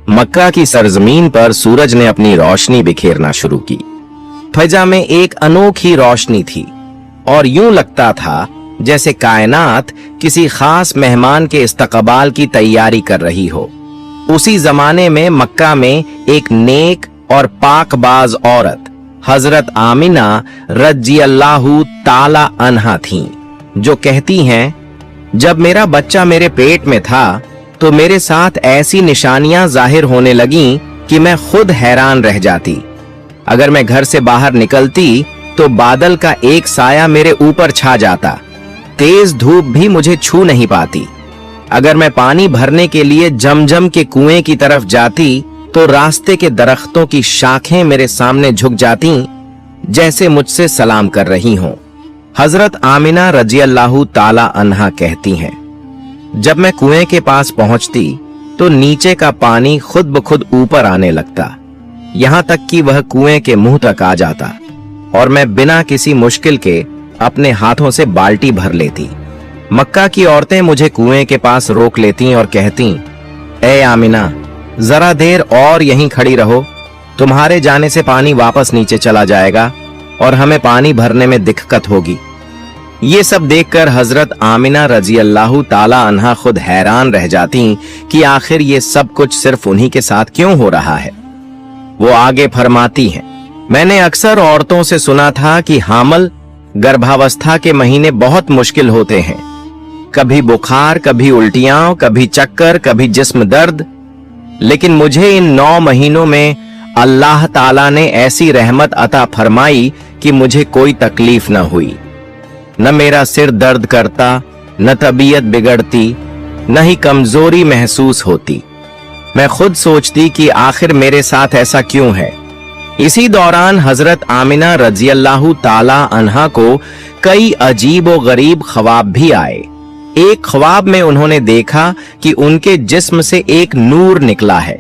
मक्का की सरजमीन पर सूरज ने अपनी रोशनी बिखेरना शुरू की। फजा में एक अनोखी रोशनी थी और यूं लगता था जैसे कायनात किसी खास मेहमान के इस्तकबाल की तैयारी कर रही हो। उसी जमाने में मक्का में एक नेक और पाकबाज औरत हजरत आमिना रज़ियल्लाहु ताला अन्हा थीं, जो कहती हैं, जब मेरा बच्चा मेरे पेट में था तो मेरे साथ ऐसी निशानियां जाहिर होने लगीं कि मैं खुद हैरान रह जाती। अगर मैं घर से बाहर निकलती तो बादल का एक साया मेरे ऊपर छा जाता, तेज धूप भी मुझे छू नहीं पाती। अगर मैं पानी भरने के लिए जमजम के कुएं की तरफ जाती तो रास्ते के दरख्तों की शाखें मेरे सामने झुक जाती, जैसे मुझसे सलाम कर रही हों। हजरत आमिना रज़ियल्लाहु ताला अन्हा कहती हैं, जब मैं कुएं के पास पहुंचती तो नीचे का पानी खुद ब खुद ऊपर आने लगता, यहां तक कि वह कुएं के मुंह तक आ जाता और मैं बिना किसी मुश्किल के अपने हाथों से बाल्टी भर लेती। मक्का की औरतें मुझे कुएं के पास रोक लेती और कहती, ए आमिना, जरा देर और यहीं खड़ी रहो, तुम्हारे जाने से पानी वापस नीचे चला जाएगा और हमें पानी भरने में दिक्कत होगी। ये सब देखकर हजरत आमिना रज़ियल्लाहु ताला अन्हा खुद हैरान रह जाती कि आखिर ये सब कुछ सिर्फ उन्हीं के साथ क्यों हो रहा है। वो आगे फरमाती हैं, मैंने अक्सर औरतों से सुना था कि हामल गर्भावस्था के महीने बहुत मुश्किल होते हैं, कभी बुखार, कभी उल्टियां, कभी चक्कर, कभी जिस्म दर्द, लेकिन मुझे इन 9 महीनों में अल्लाह ताला ने ऐसी रहमत अता फरमाई कि मुझे कोई तकलीफ न हुई। न मेरा सिर दर्द करता, न तबीयत बिगड़ती, न ही कमजोरी महसूस होती। मैं खुद सोचती कि आखिर मेरे साथ ऐसा क्यों है। इसी दौरान हजरत आमिना रज़ियल्लाहु ताला अन्हा को कई अजीब और गरीब ख्वाब भी आए। एक ख्वाब में उन्होंने देखा कि उनके जिस्म से एक नूर निकला है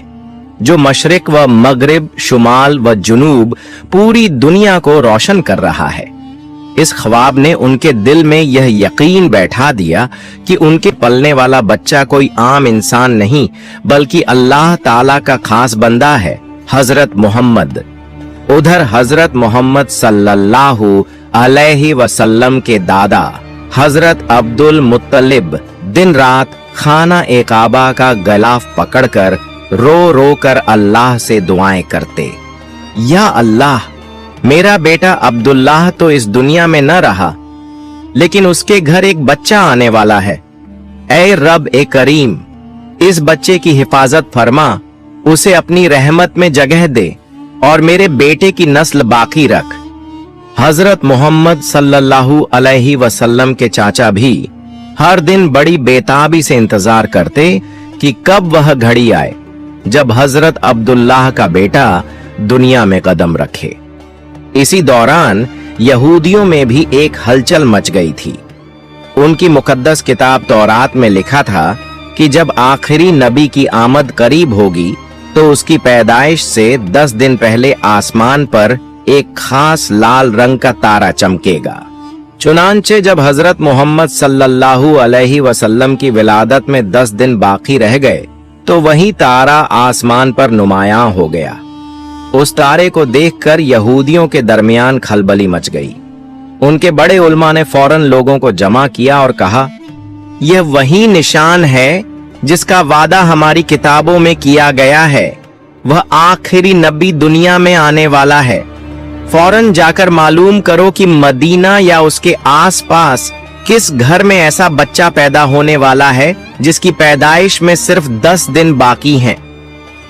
जो मशरिक व मगरिब, शुमाल व जुनूब पूरी दुनिया को रोशन कर रहा है। इस ख्वाब ने उनके दिल में यह यकीन बैठा दिया कि उनके पलने वाला बच्चा कोई आम इंसान नहीं बल्कि अल्लाह ताला का खास बंदा है, हजरत मोहम्मद। उधर हजरत मोहम्मद सल्लल्लाहु अलैहि वसल्लम के दादा हजरत अब्दुल मुत्तलिब दिन रात खाना ए काबा का गलाफ पकड़कर रो रो कर अल्लाह से दुआएं करते, या अल्लाह, मेरा बेटा अब्दुल्लाह तो इस दुनिया में न रहा, लेकिन उसके घर एक बच्चा आने वाला है। ऐ रब ए करीम, इस बच्चे की हिफाजत फरमा, उसे अपनी रहमत में जगह दे और मेरे बेटे की नस्ल बाकी रख। हजरत मोहम्मद सल्लल्लाहु अलैहि वसल्लम के चाचा भी हर दिन बड़ी बेताबी से इंतजार करते कि कब वह घड़ी आए जब हजरत अब्दुल्लाह का बेटा दुनिया में कदम रखे। इसी दौरान यहूदियों में भी एक हलचल मच गई थी। उनकी मुकद्दस किताब तौरात में लिखा था कि जब आखिरी नबी की आमद करीब होगी तो उसकी पैदाइश से 10 दिन पहले आसमान पर एक खास लाल रंग का तारा चमकेगा। चुनांचे जब हजरत मोहम्मद सल्लल्लाहु अलैहि वसल्लम की विलादत में 10 दिन बाकी रह गए तो वही तारा आसमान पर नुमायां हो गया। उस तारे को देखकर यहूदियों के दरमियान खलबली मच गई। उनके बड़े उलमा ने फौरन लोगों को जमा किया और कहा, यह वही निशान है जिसका वादा हमारी किताबों में किया गया है। वह आखिरी नबी दुनिया में आने वाला है। फौरन जाकर मालूम करो कि मदीना या उसके आसपास किस घर में ऐसा बच्चा पैदा होने वाला है जिसकी पैदाइश में सिर्फ 10 दिन बाकी हैं।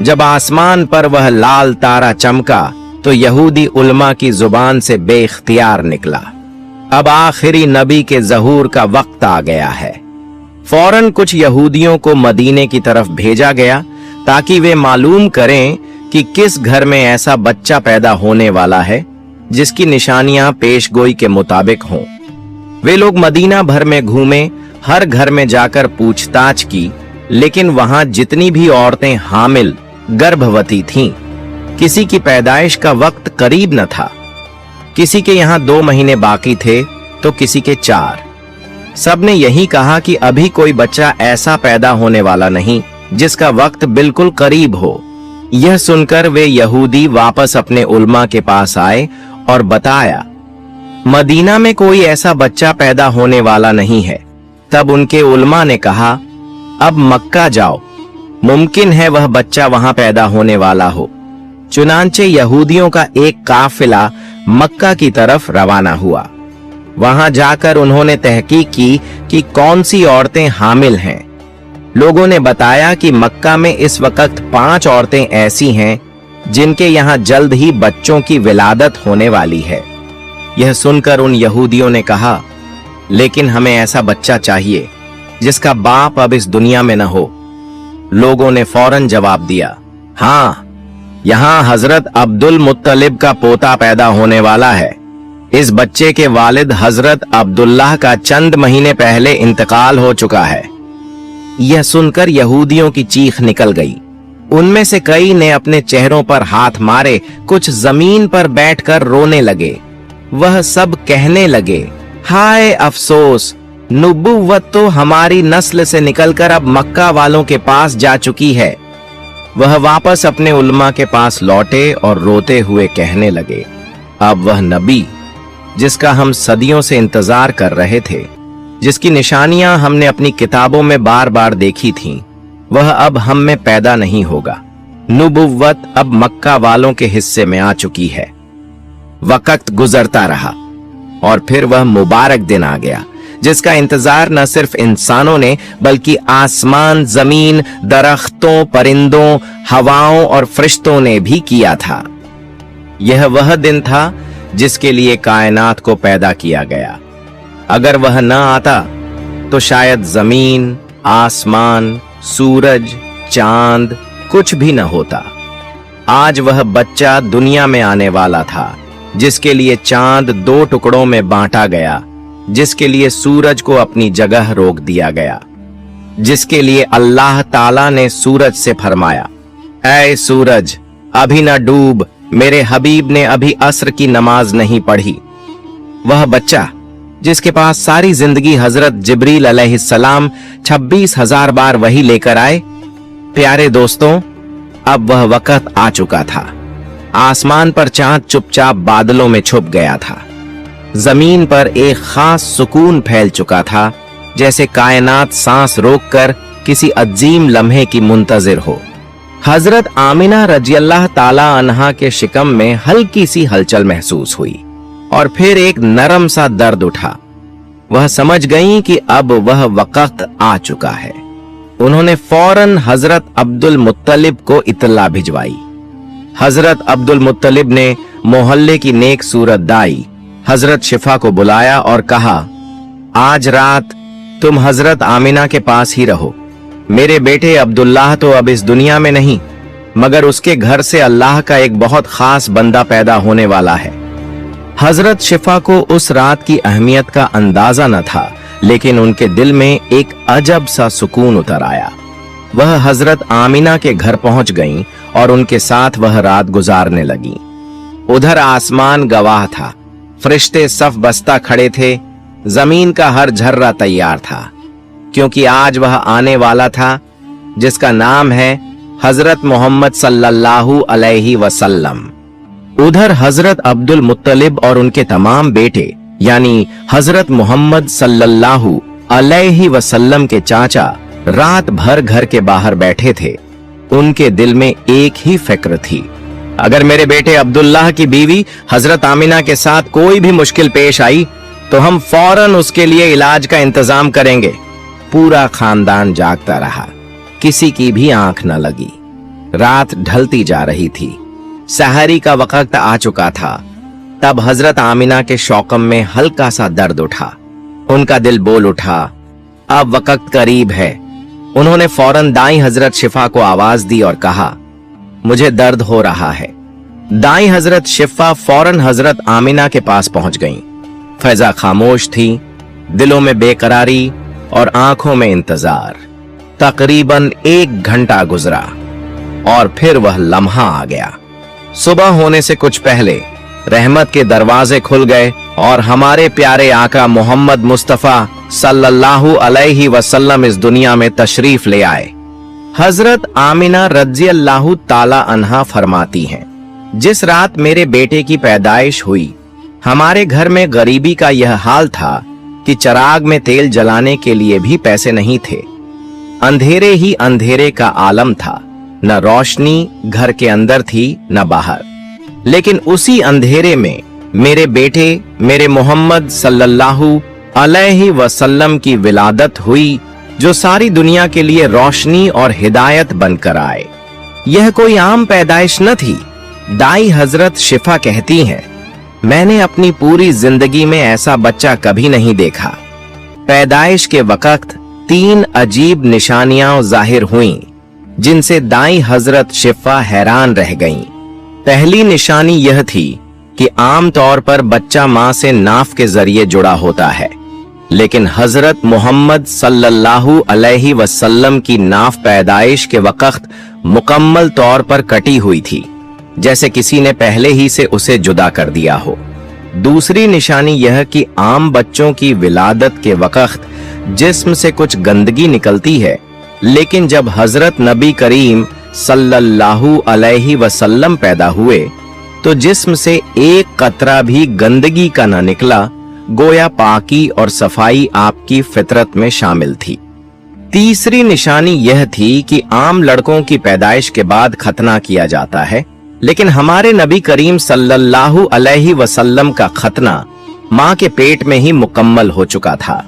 जब आसमान पर वह लाल तारा चमका तो यहूदी उलमा की जुबान से बेइख्तियार निकला, अब आखिरी नबी के ज़हूर का वक्त आ गया है। फौरन कुछ यहूदियों को मदीने की तरफ भेजा गया ताकि वे मालूम करें कि किस घर में ऐसा बच्चा पैदा होने वाला है जिसकी निशानियां पेशगोई के मुताबिक हों। वे लोग मदीना भर में घूमे, हर घर में जाकर पूछताछ की, लेकिन वहां जितनी भी औरतें हामिल गर्भवती थीं, किसी की पैदाइश का वक्त करीब न था। किसी के यहाँ 2 महीने बाकी थे तो किसी के 4। सबने यही कहा कि अभी कोई बच्चा ऐसा पैदा होने वाला नहीं जिसका वक्त बिल्कुल करीब हो। यह सुनकर वे यहूदी वापस अपने उलमा के पास आए और बताया, मदीना में कोई ऐसा बच्चा पैदा होने वाला नहीं है। तब उनके उलमा ने कहा, अब मक्का जाओ, मुमकिन है वह बच्चा वहां पैदा होने वाला हो। चुनांचे यहूदियों का एक काफिला मक्का की तरफ रवाना हुआ। वहां जाकर उन्होंने तहकीक की कि कौन सी औरतें हामिल हैं। लोगों ने बताया कि मक्का में इस वक्त 5 औरतें ऐसी हैं जिनके यहां जल्द ही बच्चों की विलादत होने वाली है। यह सुनकर उन यहूदियों ने कहा, लेकिन हमें ऐसा बच्चा चाहिए जिसका बाप अब इस दुनिया में न हो। लोगों ने फौरन जवाब दिया, हाँ, यहां हजरत अब्दुल मुत्तलिब का पोता पैदा होने वाला है। इस बच्चे के वालिद हजरत अब्दुल्लाह का चंद महीने पहले इंतकाल हो चुका है। यह सुनकर यहूदियों की चीख निकल गई। उनमें से कई ने अपने चेहरों पर हाथ मारे, कुछ जमीन पर बैठकर रोने लगे। वह सब कहने लगे, हाय अफसोस, नुबुव्वत तो हमारी नस्ल से निकलकर अब मक्का वालों के पास जा चुकी है। वह वापस अपने उलमा के पास लौटे और रोते हुए कहने लगे, अब वह नबी जिसका हम सदियों से इंतजार कर रहे थे, जिसकी निशानियां हमने अपनी किताबों में बार बार देखी थीं, वह अब हम में पैदा नहीं होगा। नुबुव्वत अब मक्का वालों के हिस्से में आ चुकी है। वक्त गुजरता रहा और फिर वह मुबारक दिन आ गया जिसका इंतजार न सिर्फ इंसानों ने बल्कि आसमान, जमीन, दरख्तों, परिंदों, हवाओं और फरिश्तों ने भी किया था। यह वह दिन था जिसके लिए कायनात को पैदा किया गया। अगर वह न आता तो शायद जमीन, आसमान, सूरज, चांद कुछ भी न होता। आज वह बच्चा दुनिया में आने वाला था जिसके लिए चांद 2 टुकड़ों में बांटा गया, जिसके लिए सूरज को अपनी जगह रोक दिया गया, जिसके लिए अल्लाह ताला ने सूरज से फरमाया, ऐ सूरज अभी न डूब, मेरे हबीब ने अभी असर की नमाज नहीं पढ़ी। वह बच्चा जिसके पास सारी जिंदगी हजरत जिब्रील अलैहिस्सलाम 26,000 बार वही लेकर आए। प्यारे दोस्तों, अब वह वक्त आ चुका था। आसमान पर चांद चुपचाप बादलों में छुप गया था। जमीन पर एक खास सुकून फैल चुका था, जैसे कायनात सांस रोककर किसी अजीम लम्हे की मुंतजिर हो। हजरत आमिना रजियल्लाह ताला अन्हा के शिकम में हल्की सी हलचल महसूस हुई और फिर एक नरम सा दर्द उठा। वह समझ गईं कि अब वह वक्त आ चुका है। उन्होंने फौरन हजरत अब्दुल मुत्तलिब को इत्तला भिजवाई। हजरत अब्दुल मुत्तलिब ने मोहल्ले की नेक सूरत दाई हजरत शिफा को बुलाया और कहा, आज रात तुम हजरत आमिना के पास ही रहो। मेरे बेटे अब्दुल्लाह तो अब इस दुनिया में नहीं, मगर उसके घर से अल्लाह का एक बहुत खास बंदा पैदा होने वाला है। हजरत शिफा को उस रात की अहमियत का अंदाजा न था, लेकिन उनके दिल में एक अजब सा सुकून उतर आया। वह हजरत आमिना के घर पहुंच गईं और उनके साथ वह रात गुजारने लगी। उधर आसमान गवाह था, फरिश्ते सफ बस्ता खड़े थे, जमीन का हर झर्रा तैयार था, क्योंकि आज वह आने वाला था जिसका नाम है हजरत मोहम्मद सल्लल्लाहु अलैहि वसल्लम। उधर हजरत अब्दुल मुत्तलिब और उनके तमाम बेटे यानी हजरत मोहम्मद सल्लल्लाहु अलैहि वसल्लम के चाचा रात भर घर के बाहर बैठे थे। उनके दिल में एक ही फिक्र थी, अगर मेरे बेटे अब्दुल्लाह की बीवी हजरत आमिना के साथ कोई भी मुश्किल पेश आई तो हम फौरन उसके लिए इलाज का इंतजाम करेंगे। पूरा खानदान जागता रहा, किसी की भी आंख न लगी। रात ढलती जा रही थी, सहरी का वक्त आ चुका था। तब हजरत आमिना के शौकम में हल्का सा दर्द उठा। उनका दिल बोल उठा, अब वक्त करीब है। उन्होंने फौरन दाई हजरत शिफा को आवाज दी और कहा, मुझे दर्द हो रहा है। दाई हजरत शिफा फौरन हजरत आमिना के पास पहुंच गईं। फैजा खामोश थी, दिलों में बेकरारी और आंखों में इंतजार। तकरीबन 1 घंटा गुजरा और फिर वह लम्हा आ गया। सुबह होने से कुछ पहले रहमत के दरवाजे खुल गए और हमारे प्यारे आका मोहम्मद मुस्तफा सल्लल्लाहु अलैहि वसल्लम इस दुनिया में तशरीफ ले आए। हजरत आमिना रज़ी अल्लाह ताला अन्हा फरमाती हैं, जिस रात मेरे बेटे की पैदाइश हुई, हमारे घर में गरीबी का यह हाल था कि चिराग में तेल जलाने के लिए भी पैसे नहीं थे। अंधेरे ही अंधेरे का आलम था, न रोशनी घर के अंदर थी न बाहर। लेकिन उसी अंधेरे में मेरे बेटे मेरे मोहम्मद सल्लल्लाहु अलैहि वसल्लम की विलादत हुई, जो सारी दुनिया के लिए रोशनी और हिदायत बनकर आए। यह कोई आम पैदाइश न थी। दाई हजरत शिफा कहती हैं, मैंने अपनी पूरी जिंदगी में ऐसा बच्चा कभी नहीं देखा। पैदाइश के वक्त 3 अजीब निशानियां जाहिर हुईं, जिनसे दाई हजरत शिफा हैरान रह गईं। पहली निशानी यह थी कि आम तौर पर बच्चा मां से नाफ के जरिए जुड़ा होता है, लेकिन हजरत मोहम्मद सल्लल्लाहु अलैहि वसल्लम की नाफ पैदाइश के वक्त मुकम्मल तौर पर कटी हुई थी, जैसे किसी ने पहले ही से उसे जुदा कर दिया हो। दूसरी निशानी यह कि आम बच्चों की विलादत के वक्त जिस्म से कुछ गंदगी निकलती है, लेकिन जब हजरत नबी करीम सल्लल्लाहु अलैहि वसल्लम पैदा हुए तो जिस्म से एक कतरा भी गंदगी का न निकला, गोया पाकी और सफाई आपकी फितरत में शामिल थी। तीसरी निशानी यह थी कि आम लड़कों की पैदाइश के बाद खतना किया जाता है, लेकिन हमारे नबी करीम सल्लल्लाहु अलैहि वसल्लम का खतना मां के पेट में ही मुकम्मल हो चुका था।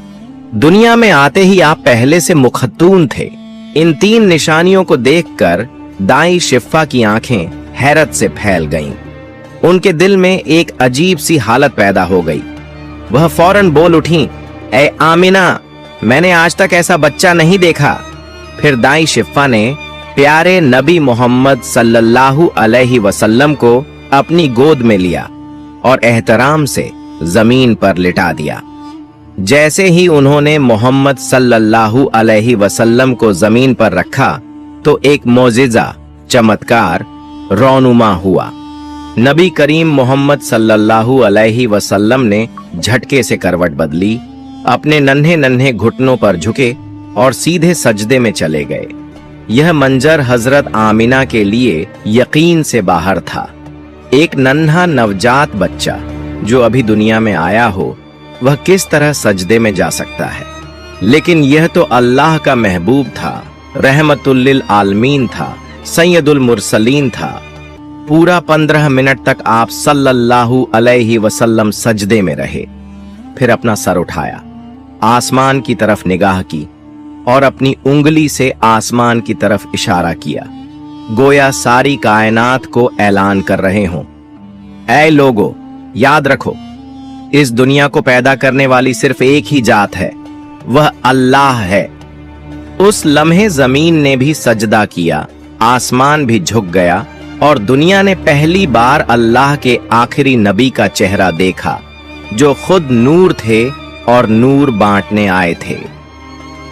दुनिया में आते ही आप पहले से मुखतून थे। इन 3 निशानियों को देखकर दाई शिफा की आंखें हैरत से फैल गईं। उनके दिल में एक अजीब सी हालत पैदा हो गई। वह फौरन बोल उठी, ए आमिना, मैंने आज तक ऐसा बच्चा नहीं देखा। फिर दाई शिफा ने प्यारे नबी मोहम्मद सल्लल्लाहु अलैहि वसल्लम को अपनी गोद में लिया और एहतराम से जमीन पर लिटा दिया। जैसे ही उन्होंने मोहम्मद सल्लल्लाहु अलैहि वसल्लम को जमीन पर रखा तो एक मोजिजा, चमत्कार रौनुमा हुआ। नबी करीम मोहम्मद सल्लल्लाहु अलैहि वसल्लम ने झटके से करवट बदली, अपने नन्हे नन्हे घुटनों पर झुके और सीधे सजदे में चले गए। यह मंजर हजरत आमिना के लिए यकीन से बाहर था। एक नन्हा नवजात बच्चा जो अभी दुनिया में आया हो, वह किस तरह सजदे में जा सकता है? लेकिन यह तो अल्लाह का महबूब था, रहमतुल लिल आलमीन था, सैयदुल मुरसलीन था। पूरा 15 मिनट तक आप सल्लल्लाहु अलैहि वसल्लम सजदे में रहे, फिर अपना सर उठाया, आसमान की तरफ निगाह की और अपनी उंगली से आसमान की तरफ इशारा किया, गोया सारी कायनात को ऐलान कर रहे हों, ऐ लोगो, याद रखो, इस दुनिया को पैदा करने वाली सिर्फ एक ही जात है, वह अल्लाह है। उस लम्हे जमीन ने भी सजदा किया, आसमान भी झुक गया और दुनिया ने पहली बार अल्लाह के आखिरी नबी का चेहरा देखा, जो खुद नूर थे और नूर बांटने आए थे।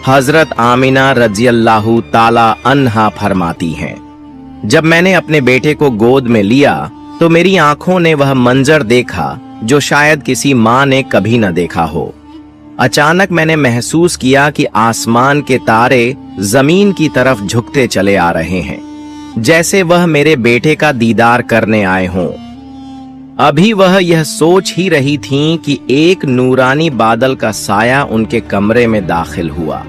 हजरत आमिना रज़ी अल्लाहु ताला अन्हा फरमाती हैं, जब मैंने अपने बेटे को गोद में लिया तो मेरी आंखों ने वह मंजर देखा जो शायद किसी मां ने कभी न देखा हो। अचानक मैंने महसूस किया कि आसमान के तारे जमीन की तरफ झुकते चले आ रहे हैं, जैसे वह मेरे बेटे का दीदार करने आए हों। अभी वह यह सोच ही रही थीं कि एक नूरानी बादल का साया उनके कमरे में दाखिल हुआ।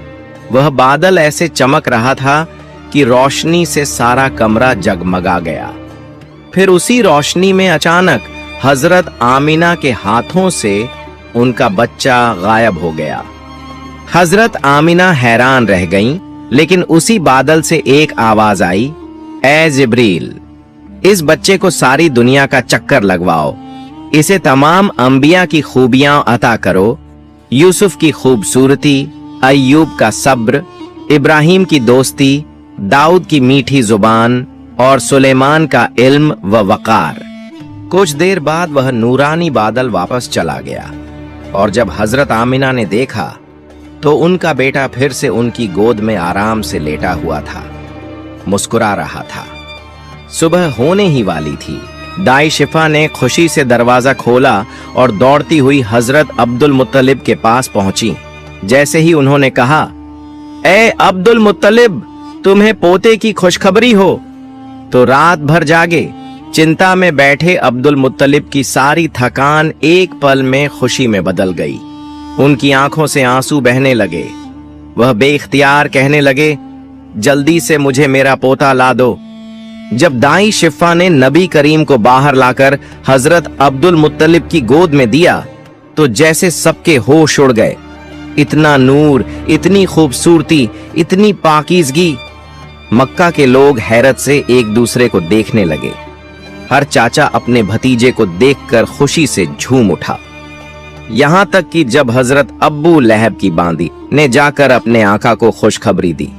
वह बादल ऐसे चमक रहा था कि रोशनी से सारा कमरा जगमगा गया। फिर उसी रोशनी में अचानक हजरत आमिना के हाथों से उनका बच्चा गायब हो गया। हजरत आमिना हैरान रह गईं, लेकिन उसी बादल से एक आवाज आई, ए जिब्रील, इस बच्चे को सारी दुनिया का चक्कर लगवाओ, इसे तमाम अंबिया की खूबियां अता करो, यूसुफ की खूबसूरती, अय्यूब का सब्र, इब्राहिम की दोस्ती, दाऊद की मीठी जुबान और सुलेमान का इल्म व वकार। कुछ देर बाद वह नूरानी बादल वापस चला गया और जब हजरत आमिना ने देखा तो उनका बेटा फिर से उनकी गोद में आराम से लेटा हुआ था, मुस्कुरा रहा था। सुबह होने ही वाली थी। दाई शिफा ने खुशी से दरवाजा खोला और दौड़ती हुई हजरत अब्दुल मुत्तलिब के पास पहुंची। जैसे ही उन्होंने कहा, ए अब्दुल मुत्तलिब, तुम्हें पोते की खुशखबरी हो। तो रात भर जागे चिंता में बैठे अब्दुल मुत्तलिब की सारी थकान एक पल में खुशी में बदल गई। उनकी आंखों से आंसू बहने लगे। वह बेइख्तियार कहने लगे, जल्दी से मुझे मेरा पोता ला दो। जब दाई शिफा ने नबी करीम को बाहर लाकर हजरत अब्दुल मुत्तलिब की गोद में दिया तो जैसे सबके होश उड़ गए। इतना नूर, इतनी खूबसूरती, इतनी पाकीज़गी। मक्का के लोग हैरत से एक दूसरे को देखने लगे। हर चाचा अपने भतीजे को देखकर खुशी से झूम उठा। यहां तक कि जब हजरत अब्बू लहब की बांदी ने जाकर अपने आका को खुशखबरी दी,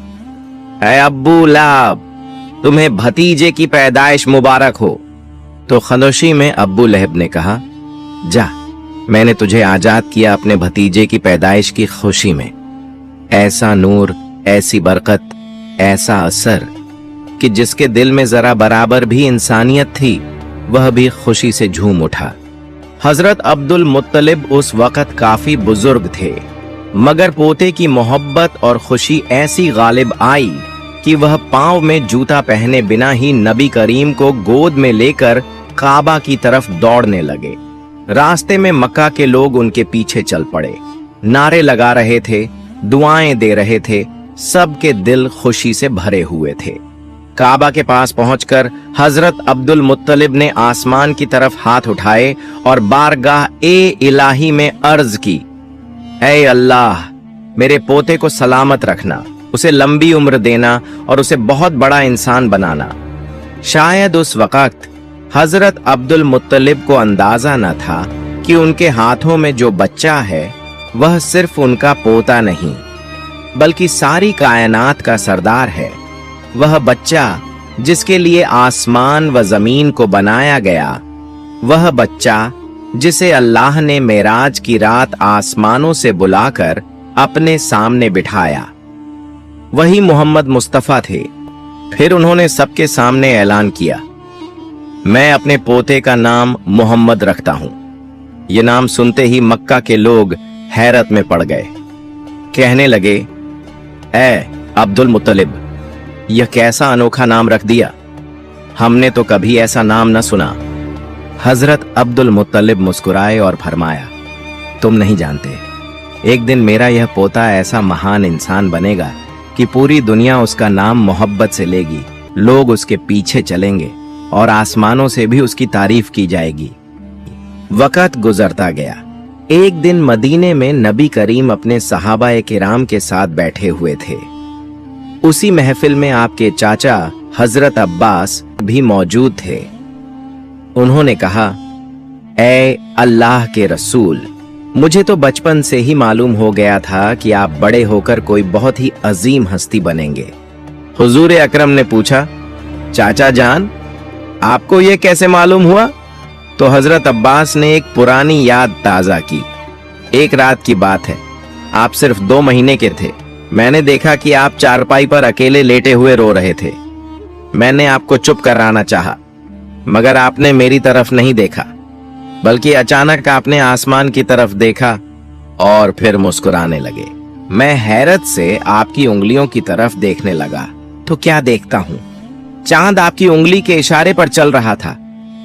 ऐ अब्बू लहब, तुम्हें भतीजे की पैदाइश मुबारक हो, तो खनोशी में अब्बू लहब ने कहा, जा, मैंने तुझे आजाद किया अपने भतीजे की पैदाइश की खुशी में। ऐसा नूर, ऐसी बरकत, ऐसा असर कि जिसके दिल में जरा बराबर भी इंसानियत थी वह भी खुशी से झूम उठा। हजरत अब्दुल मुत्तलिब उस वक्त काफी बुजुर्ग थे, मगर पोते की मोहब्बत और खुशी ऐसी गालिब आई कि वह पांव में जूता पहने बिना ही नबी करीम को गोद में लेकर काबा की तरफ दौड़ने लगे। रास्ते में मक्का के लोग उनके पीछे चल पड़े, नारे लगा रहे थे, दुआएं दे रहे थे, सबके दिल खुशी से भरे हुए थे। काबा के पास पहुंचकर हजरत अब्दुल मुत्तलिब ने आसमान की तरफ हाथ उठाए और बारगाह ए इलाही में अर्ज की, ऐ अल्लाह, मेरे पोते को सलामत रखना, उसे लंबी उम्र देना और उसे बहुत बड़ा इंसान बनाना। शायद उस वक्त हजरत अब्दुल मुत्तलिब को अंदाजा न था कि उनके हाथों में जो बच्चा है वह सिर्फ उनका पोता नहीं बल्कि सारी कायनात का सरदार है। वह बच्चा जिसके लिए आसमान व जमीन को बनाया गया, वह बच्चा जिसे अल्लाह ने मेराज की रात आसमानों से बुलाकर अपने सामने बिठाया, वही मोहम्मद मुस्तफा थे। फिर उन्होंने सबके सामने ऐलान किया, मैं अपने पोते का नाम मोहम्मद रखता हूं। यह नाम सुनते ही मक्का के लोग हैरत में पड़ गए। कहने लगे, ऐ अब्दुल मुत्तलिब, यह कैसा अनोखा नाम रख दिया, हमने तो कभी ऐसा नाम न सुना। हजरत अब्दुल मुत्तलिब मुस्कुराए और फरमाया, तुम नहीं जानते, एक दिन मेरा यह पोता ऐसा महान इंसान बनेगा कि पूरी दुनिया उसका नाम मोहब्बत से लेगी। लोग उसके पीछे चलेंगे और आसमानों से भी उसकी तारीफ की जाएगी। वक्त गुजरता गया। एक दिन मदीने में नबी करीम अपने सहाबा किराम के साथ बैठे हुए थे। उसी महफिल में आपके चाचा हजरत अब्बास भी मौजूद थे। उन्होंने कहा, ऐ अल्लाह के रसूल, मुझे तो बचपन से ही मालूम हो गया था कि आप बड़े होकर कोई बहुत ही अजीम हस्ती बनेंगे। हुजूर अकरम ने पूछा, चाचा जान, आपको यह कैसे मालूम हुआ? तो हजरत अब्बास ने एक पुरानी याद ताजा की। एक रात की बात है, आप सिर्फ 2 महीने के थे। मैंने देखा कि आप चारपाई पर अकेले लेटे हुए रो रहे थे। मैंने आपको चुप कराना चाहा, मगर आपने मेरी तरफ नहीं देखा, बल्कि अचानक आपने आसमान की तरफ देखा और फिर मुस्कुराने लगे। मैं हैरत से आपकी उंगलियों की तरफ देखने लगा तो क्या देखता हूं, चांद आपकी उंगली के इशारे पर चल रहा था।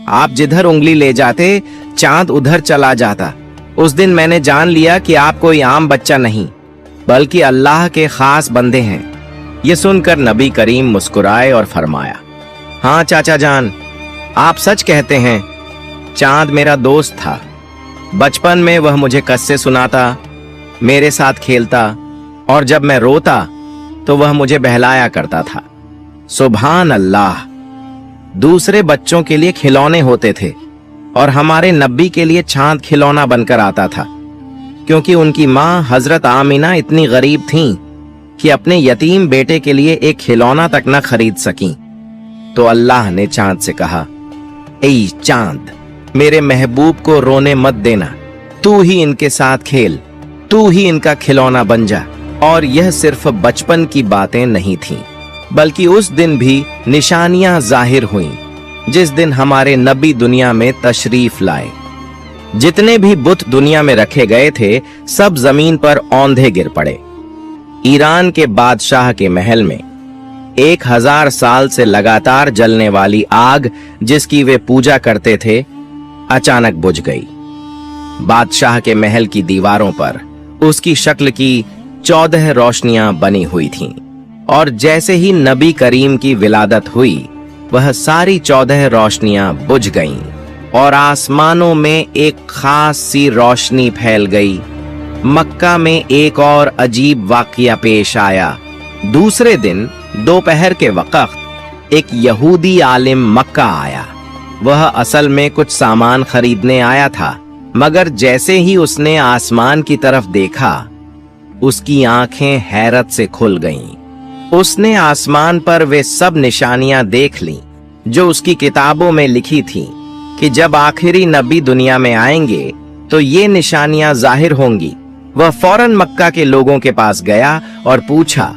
आप जिधर उंगली ले जाते, चांद उधर चला जाता। उस दिन मैंने जान लिया कि आप कोई आम बच्चा नहीं, बल्कि अल्लाह के खास बंदे हैं। ये सुनकर नबी करीम मुस्कुराए और फरमाया, हाँ चाचा जान, आप सच कहते हैं। चांद मेरा दोस्त था। बचपन में वह मुझे किस्से सुनाता, मेरे साथ खेलता, और जब मैं रोता तो वह मुझे बहलाया करता था। सुभान अल्लाह, दूसरे बच्चों के लिए खिलौने होते थे और हमारे नबी के लिए चांद खिलौना बनकर आता था, क्योंकि उनकी माँ हजरत आमिना इतनी गरीब थीं कि अपने यतीम बेटे के लिए एक खिलौना तक न खरीद सकीं। तो अल्लाह ने चांद से कहा, ऐ चांद, मेरे महबूब को रोने मत देना, तू ही इनके साथ खेल, तू ही इनका खिलौना बन जा। और यह सिर्फ बचपन की बातें नहीं थीं, बल्कि उस दिन भी निशानियां जाहिर हुईं जिस दिन हमारे नबी दुनिया में तशरीफ लाए। जितने भी बुत दुनिया में रखे गए थे, सब जमीन पर औंधे गिर पड़े। ईरान के बादशाह के महल में 1000 साल से लगातार जलने वाली आग जिसकी वे पूजा करते थे अचानक बुझ गई। बादशाह के महल की दीवारों पर उसकी शक्ल की 14 रोशनियां बनी हुई थीं और जैसे ही नबी करीम की विलादत हुई वह सारी 14 रोशनियां बुझ गईं और आसमानों में एक खास सी रोशनी फैल गई। मक्का में एक और अजीब वाकया पेश आया। दूसरे दिन दोपहर के वक्त एक यहूदी आलिम मक्का आया। वह असल में कुछ सामान खरीदने आया था, मगर जैसे ही उसने आसमान की तरफ देखा उसकी आंखें हैरत से खुल गईं। उसने आसमान पर वे सब निशानियां देख लीं जो उसकी किताबों में लिखी थीं कि जब आखिरी नबी दुनिया में आएंगे तो ये निशानियां जाहिर होंगी। वह फौरन मक्का के लोगों के पास गया और पूछा,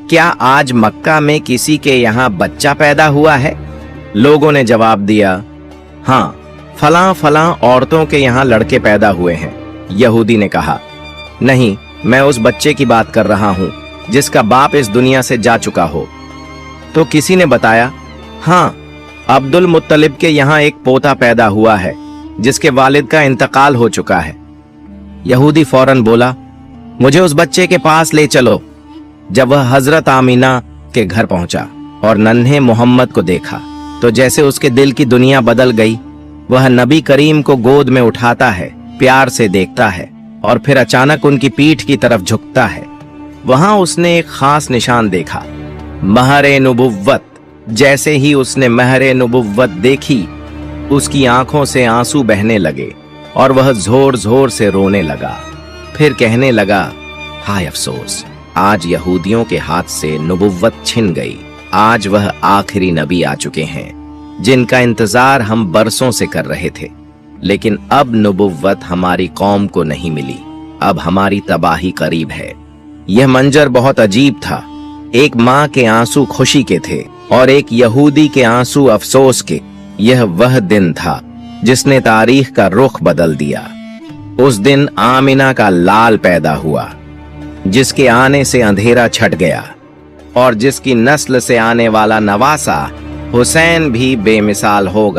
क्या आज मक्का में किसी के यहाँ बच्चा पैदा हुआ है? लोगों ने जवाब दिया, हाँ, फलां फलां औरतों के यहाँ लड़के पैदा हुए हैं। यहूदी ने कहा, नहीं, मैं उस बच्चे की बात कर रहा हूँ जिसका बाप इस दुनिया से जा चुका हो। तो किसी ने बताया, हाँ, अब्दुल मुत्तलिब के यहाँ एक पोता पैदा हुआ है जिसके वालिद का इंतकाल हो चुका है। यहूदी फौरन बोला, मुझे उस बच्चे के पास ले चलो। जब वह हजरत आमीना के घर पहुंचा और नन्हे मोहम्मद को देखा तो जैसे उसके दिल की दुनिया बदल गई। वह नबी करीम को गोद में उठाता है, प्यार से देखता है और फिर अचानक उनकी पीठ की तरफ झुकता है। वहां उसने एक खास निशान देखा, महरे नुबुव्वत। जैसे ही उसने महरे नुबुव्वत देखी उसकी आंखों से आंसू बहने लगे और वह जोर जोर से रोने लगा। फिर कहने लगा, हाय अफसोस, आज यहूदियों के हाथ से नुबुव्वत छिन गई। आज वह आखिरी नबी आ चुके हैं जिनका इंतजार हम बरसों से कर रहे थे, लेकिन अब नुबुव्वत हमारी कौम को नहीं मिली। अब हमारी तबाही करीब है। यह मंजर बहुत अजीब था। एक माँ के आंसू खुशी के थे और एक यहूदी के आंसू अफसोस के। यह वह दिन था जिसने तारीख का रुख बदल दिया। उस दिन आमिना का लाल पैदा हुआ जिसके आने से अंधेरा छट गया और जिसकी नस्ल से आने वाला नवासा हुसैन भी बेमिसाल होगा।